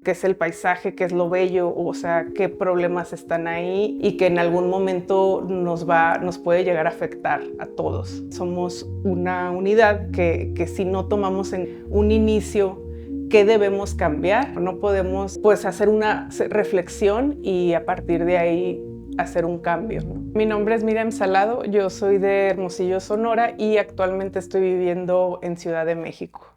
qué es el paisaje, qué es lo bello, o sea, qué problemas están ahí y que en algún momento nos puede llegar a afectar a todos. Somos una unidad que si no tomamos en un inicio qué debemos cambiar, no podemos pues hacer una reflexión y a partir de ahí hacer un cambio, ¿no? Mi nombre es Miriam Salado, yo soy de Hermosillo, Sonora y actualmente estoy viviendo en Ciudad de México.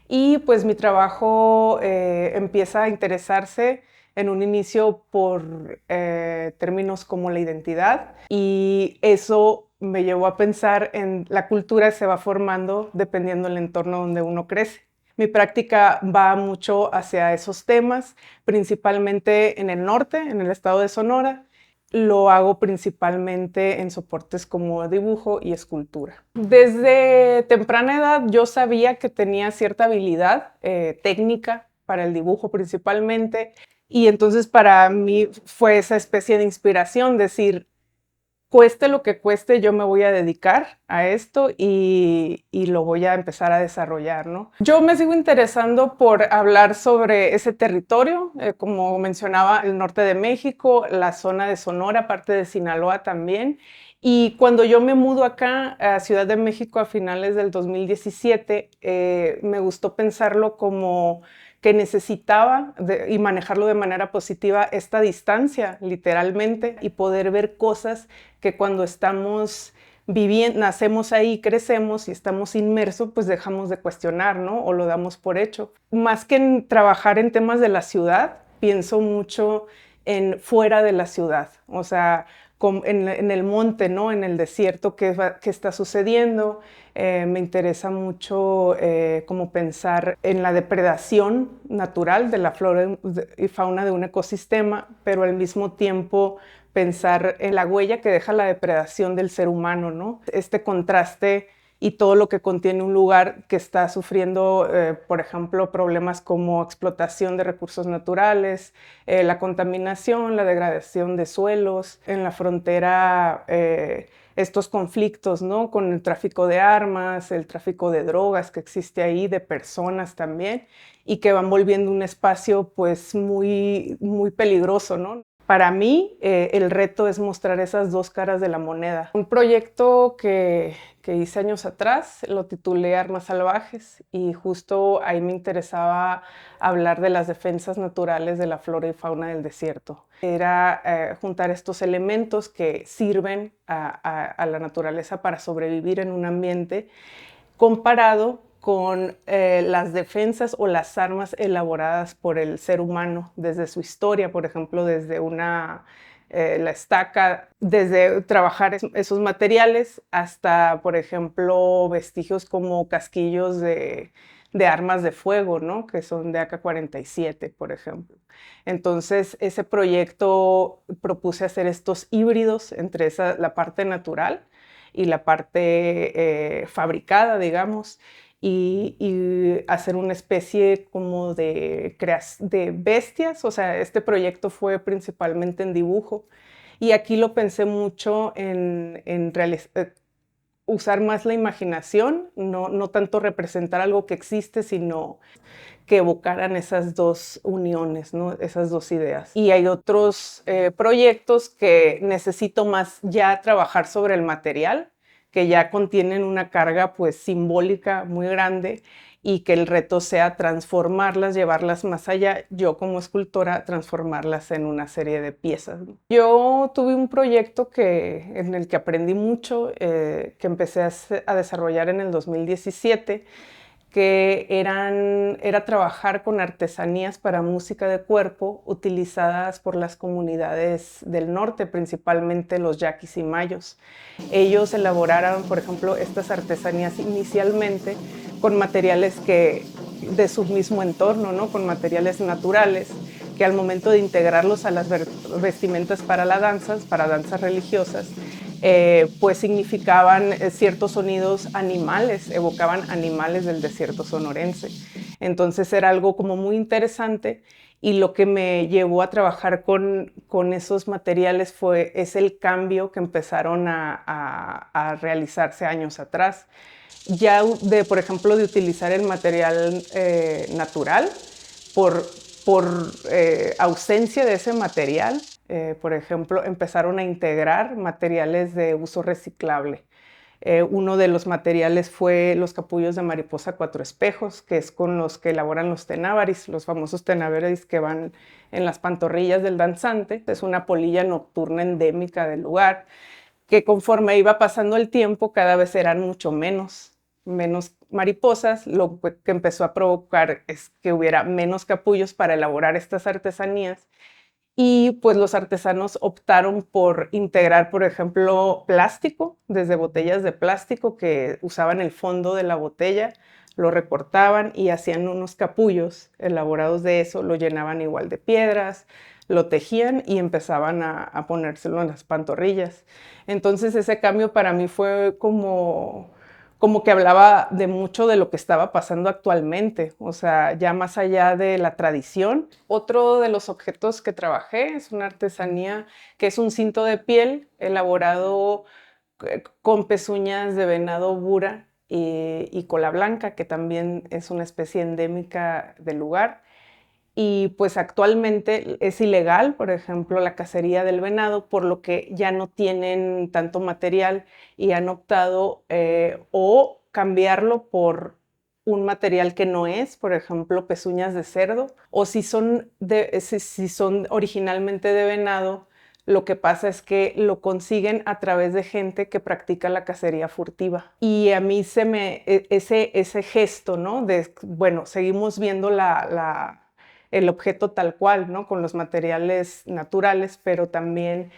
Y pues mi trabajo empieza a interesarse en un inicio por términos como la identidad y eso me llevó a pensar en la cultura se va formando dependiendo del entorno donde uno crece. Mi práctica va mucho hacia esos temas, principalmente en el norte, en el estado de Sonora. Lo hago principalmente en soportes como dibujo y escultura. Desde temprana edad yo sabía que tenía cierta habilidad técnica para el dibujo principalmente y entonces para mí fue esa especie de inspiración, decir, cueste lo que cueste, yo me voy a dedicar a esto y lo voy a empezar a desarrollar, ¿no? Yo me sigo interesando por hablar sobre ese territorio, como mencionaba, el norte de México, la zona de Sonora, parte de Sinaloa también. Y cuando yo me mudo acá a Ciudad de México a finales del 2017, me gustó pensarlo como que necesitaba y manejarlo de manera positiva esta distancia, literalmente, y poder ver cosas que cuando estamos viviendo, nacemos ahí, crecemos y estamos inmersos, pues dejamos de cuestionar, ¿no? O lo damos por hecho. Más que en trabajar en temas de la ciudad, pienso mucho en fuera de la ciudad, o sea, en el monte, ¿no? En el desierto, qué está sucediendo. Me interesa mucho como pensar en la depredación natural de la flora y fauna de un ecosistema, pero al mismo tiempo pensar en la huella que deja la depredación del ser humano, ¿no? Este contraste y todo lo que contiene un lugar que está sufriendo, por ejemplo, problemas como explotación de recursos naturales, la contaminación, la degradación de suelos, en la frontera estos conflictos, ¿no? Con el tráfico de armas, el tráfico de drogas que existe ahí, de personas también, y que van volviendo un espacio pues muy, muy peligroso, ¿no? Para mí, el reto es mostrar esas dos caras de la moneda. Un proyecto que hice años atrás, lo titulé Armas Salvajes y justo ahí me interesaba hablar de las defensas naturales de la flora y fauna del desierto. Era juntar estos elementos que sirven a la naturaleza para sobrevivir en un ambiente comparado con las defensas o las armas elaboradas por el ser humano desde su historia, por ejemplo, desde la estaca, desde trabajar esos materiales hasta, por ejemplo, vestigios como casquillos de armas de fuego, ¿no? Que son de AK-47, por ejemplo. Entonces, ese proyecto propuse hacer estos híbridos entre la parte natural y la parte fabricada, digamos, y hacer una especie como de bestias. O sea, este proyecto fue principalmente en dibujo y aquí lo pensé mucho en usar más la imaginación, no tanto representar algo que existe, sino que evocaran esas dos uniones, ¿no? Esas dos ideas. Y hay otros proyectos que necesito más ya trabajar sobre el material, que ya contienen una carga pues simbólica muy grande y que el reto sea transformarlas, llevarlas más allá, yo como escultora transformarlas en una serie de piezas, ¿no? Yo tuve un proyecto en el que aprendí mucho, que empecé a desarrollar en el 2017, que era trabajar con artesanías para música de cuerpo utilizadas por las comunidades del norte, principalmente los yaquis y mayos. Ellos elaboraron, por ejemplo, estas artesanías inicialmente con materiales de su mismo entorno, ¿no? Con materiales naturales, que al momento de integrarlos a las vestimentas para danzas religiosas, pues significaban ciertos sonidos animales, evocaban animales del desierto sonorense. Entonces era algo como muy interesante y lo que me llevó a trabajar con esos materiales es el cambio que empezaron a realizarse años atrás. Ya por ejemplo, de utilizar el material natural por por ausencia de ese material, por ejemplo, empezaron a integrar materiales de uso reciclable. Uno de los materiales fue los capullos de mariposa cuatro espejos, que es con los que elaboran los tenábaris, los famosos tenábaris que van en las pantorrillas del danzante. Es una polilla nocturna endémica del lugar, que conforme iba pasando el tiempo cada vez eran mucho menos mariposas, lo que empezó a provocar es que hubiera menos capullos para elaborar estas artesanías. Y pues los artesanos optaron por integrar, por ejemplo, plástico, desde botellas de plástico que usaban el fondo de la botella, lo recortaban y hacían unos capullos elaborados de eso, lo llenaban igual de piedras, lo tejían y empezaban a ponérselo en las pantorrillas. Entonces ese cambio para mí fue como que hablaba de mucho de lo que estaba pasando actualmente, o sea, ya más allá de la tradición. Otro de los objetos que trabajé es una artesanía que es un cinto de piel elaborado con pezuñas de venado bura y cola blanca, que también es una especie endémica del lugar. Y pues actualmente es ilegal, por ejemplo, la cacería del venado, por lo que ya no tienen tanto material y han optado o cambiarlo por un material que no es, por ejemplo, pezuñas de cerdo, o si son originalmente de venado, lo que pasa es que lo consiguen a través de gente que practica la cacería furtiva. Y a mí ese gesto, ¿no? Bueno, seguimos viendo el objeto tal cual, ¿no? Con los materiales naturales, pero también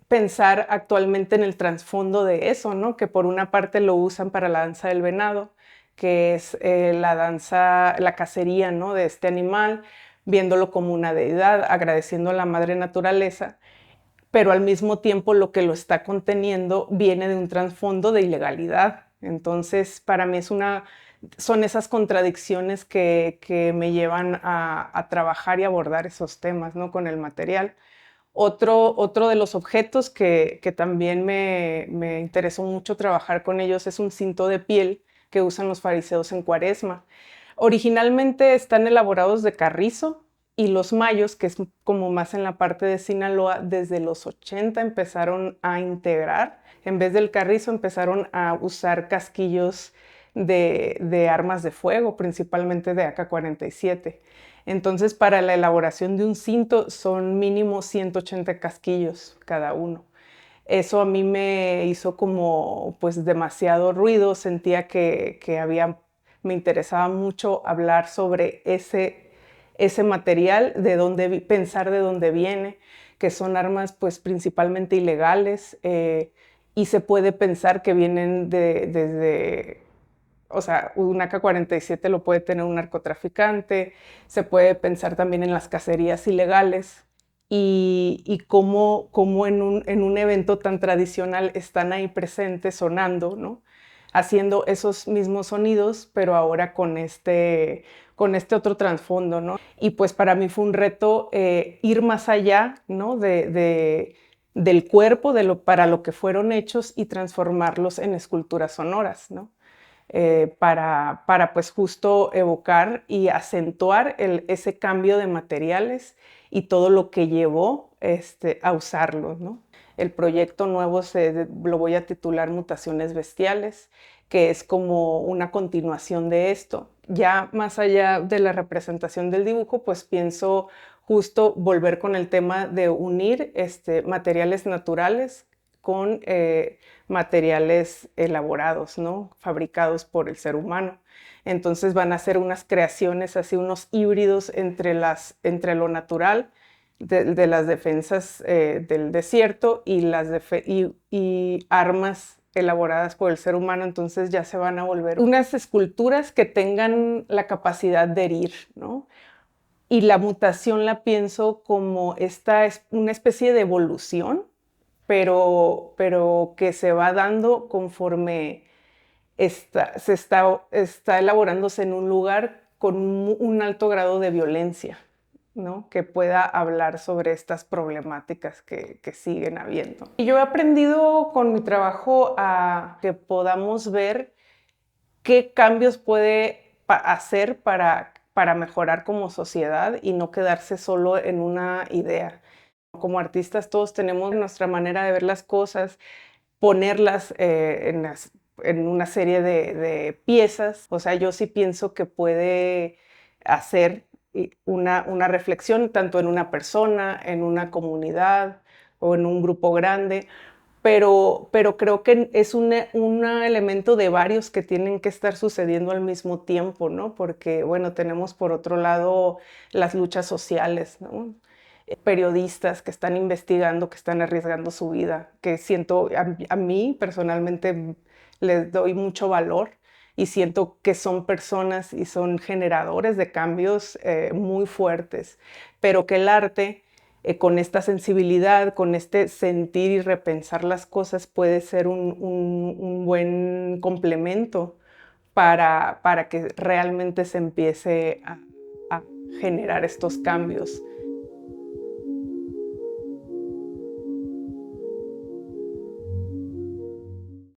pensar actualmente en el trasfondo de eso, ¿no? Que por una parte lo usan para la danza del venado, que es la cacería, ¿no? De este animal, viéndolo como una deidad, agradeciendo a la madre naturaleza, pero al mismo tiempo lo que lo está conteniendo viene de un trasfondo de ilegalidad. Entonces, para mí son esas contradicciones que me llevan a trabajar y abordar esos temas, ¿no? Con el material. Otro de los objetos que también me interesó mucho trabajar con ellos es un cinto de piel que usan los fariseos en Cuaresma. Originalmente están elaborados de carrizo y los mayos, que es como más en la parte de Sinaloa, desde los 80 empezaron a integrar, en vez del carrizo empezaron a usar casquillos de armas de fuego, principalmente de AK-47. Entonces, para la elaboración de un cinto son mínimo 180 casquillos cada uno. Eso a mí me hizo como pues demasiado ruido, sentía que me interesaba mucho hablar sobre ese material, pensar de dónde viene, que son armas pues principalmente ilegales y se puede pensar que vienen desde, o sea, un AK-47 lo puede tener un narcotraficante, se puede pensar también en las cacerías ilegales y cómo en un evento tan tradicional están ahí presentes sonando, ¿no? Haciendo esos mismos sonidos, pero ahora con este otro trasfondo, ¿no? Y pues para mí fue un reto ir más allá, ¿no? Del cuerpo, para lo que fueron hechos y transformarlos en esculturas sonoras, ¿no? Para pues justo evocar y acentuar ese cambio de materiales y todo lo que llevó a usarlos, ¿no? El proyecto nuevo lo voy a titular Mutaciones Bestiales, que es como una continuación de esto. Ya más allá de la representación del dibujo, pues pienso justo volver con el tema de unir materiales naturales con materiales elaborados, ¿no? Fabricados por el ser humano. Entonces van a ser unas creaciones, así unos híbridos entre lo natural, de las defensas del desierto y armas elaboradas por el ser humano. Entonces ya se van a volver unas esculturas que tengan la capacidad de herir, ¿no? Y la mutación la pienso como una especie de evolución, pero que se va dando conforme está elaborándose en un lugar con un alto grado de violencia, ¿no? Que pueda hablar sobre estas problemáticas que siguen habiendo. Y yo he aprendido con mi trabajo a que podamos ver qué cambios puede hacer para para mejorar como sociedad y no quedarse solo en una idea. Como artistas todos tenemos nuestra manera de ver las cosas, ponerlas en una serie de piezas. O sea, yo sí pienso que puede hacer una reflexión tanto en una persona, en una comunidad o en un grupo grande, pero creo que es un elemento de varios que tienen que estar sucediendo al mismo tiempo, ¿no? Porque, bueno, tenemos por otro lado las luchas sociales, ¿no? Periodistas que están investigando, que están arriesgando su vida, que siento, a mí personalmente les doy mucho valor y siento que son personas y son generadores de cambios muy fuertes, pero que el arte, con esta sensibilidad, con este sentir y repensar las cosas, puede ser un buen complemento para que realmente se empiece a generar estos cambios.